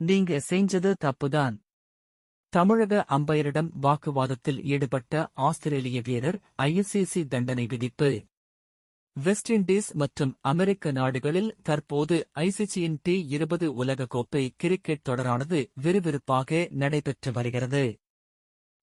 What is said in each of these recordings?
நீங்க செஞ்சது தப்புதான். தமிழக அம்பையரிடம் வாக்குவாதத்தில் ஈடுபட்ட ஆஸ்திரேலிய வீரர் ஐசிசி தண்டனை விதிப்பு. வெஸ்ட் இண்டீஸ் மற்றும் அமெரிக்க நாடுகளில் தற்போது ஐசிசியின் T20 உலகக்கோப்பை கிரிக்கெட் தொடரானது விறுவிறுப்பாக நடைபெற்று வருகிறது.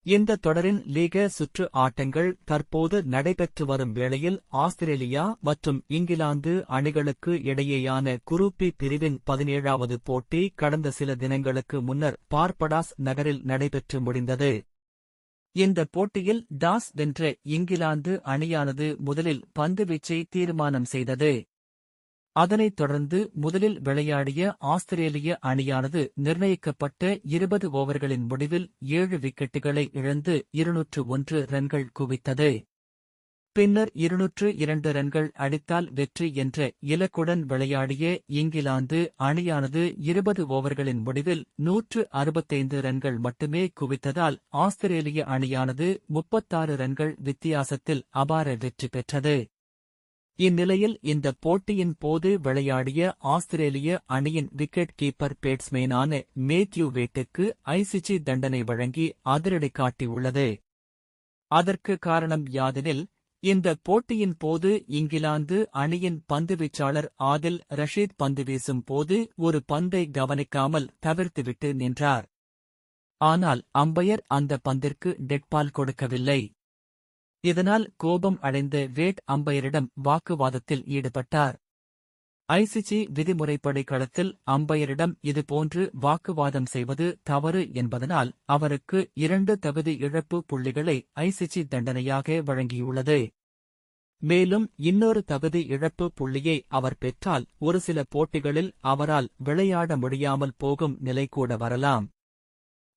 இந்த தொடரின் லீக சுற்று ஆட்டங்கள் தற்போது நடைபெற்று வரும் வேளையில் ஆஸ்திரேலியா மற்றும் இங்கிலாந்து அணிகளுக்கு இடையேயான குரூப் பி பிரிவின் 17வது போட்டி கடந்த சில தினங்களுக்கு முன்னர் பார்படாஸ் நகரில் நடைபெற்று முடிந்தது. இந்த போட்டியில் டாஸ் வென்ற இங்கிலாந்து அணியானது முதலில் பந்துவீச்சை தீர்மானம் செய்தது. அதனைத் தொடர்ந்து முதலில் விளையாடிய ஆஸ்திரேலிய அணியானது நிர்ணயிக்கப்பட்ட 20 ஓவர்களின் முடிவில் 7 விக்கெட்டுகளை இழந்து 201 ரன்கள் குவித்தது. பின்னர் 202 ரன்கள் அடித்தால் வெற்றி என்ற இலக்குடன் விளையாடிய இங்கிலாந்து அணியானது 20 ஓவர்களின் முடிவில் 165 ரன்கள் மட்டுமே குவித்ததால் ஆஸ்திரேலிய அணியானது 36 ரன்கள் வித்தியாசத்தில் அபார வெற்றி பெற்றது. இந்நிலையில் இந்த போட்டியின் போது விளையாடிய ஆஸ்திரேலிய அணியின் விக்கெட் கீப்பர் பேட்ஸ்மேனான மேத்யூ வேட்டுக்கு ஐசிசி தண்டனை வழங்கி அதிரடி காட்டியுள்ளது. அதற்கு காரணம் யாதெனில், இந்த போட்டியின் போது இங்கிலாந்து அணியின் பந்துவீச்சாளர் ஆதில் ரஷீத் பந்து வீசும் போது ஒரு பந்தை கவனிக்காமல் தவிர்த்துவிட்டு நின்றார். ஆனால் அம்பையர் அந்த பந்திற்கு டெட்பால் கொடுக்கவில்லை. இதனால் கோபம் அடைந்த வேட் அம்பையரிடம் வாக்குவாதத்தில் ஈடுபட்டார். ஐசிசி விதிமுறைப்படி களத்தில் அம்பையரிடம் இதுபோன்று வாக்குவாதம் செய்வது தவறு என்பதனால் அவருக்கு 2 தகுதி இழப்பு புள்ளிகளை ஐசிசி தண்டனையாக வழங்கியுள்ளது. மேலும் இன்னொரு தகுதி இழப்பு புள்ளியை அவர் பெற்றால் ஒரு சில போட்டிகளில் அவரால் விளையாட முடியாமல் போகும் நிலை கூட வரலாம்.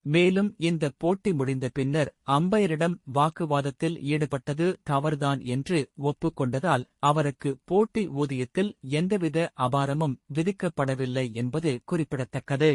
மேலும் இந்த போட்டி முடிந்த பின்னர் அம்பையரிடம் வாக்குவாதத்தில் ஈடுபட்டது தவறுதான் என்று ஒப்புக்கொண்டதால் அவருக்கு போட்டி ஊதியத்தில் எந்தவித அபாரமும் விதிக்கப்படவில்லை என்பது குறிப்பிடத்தக்கது.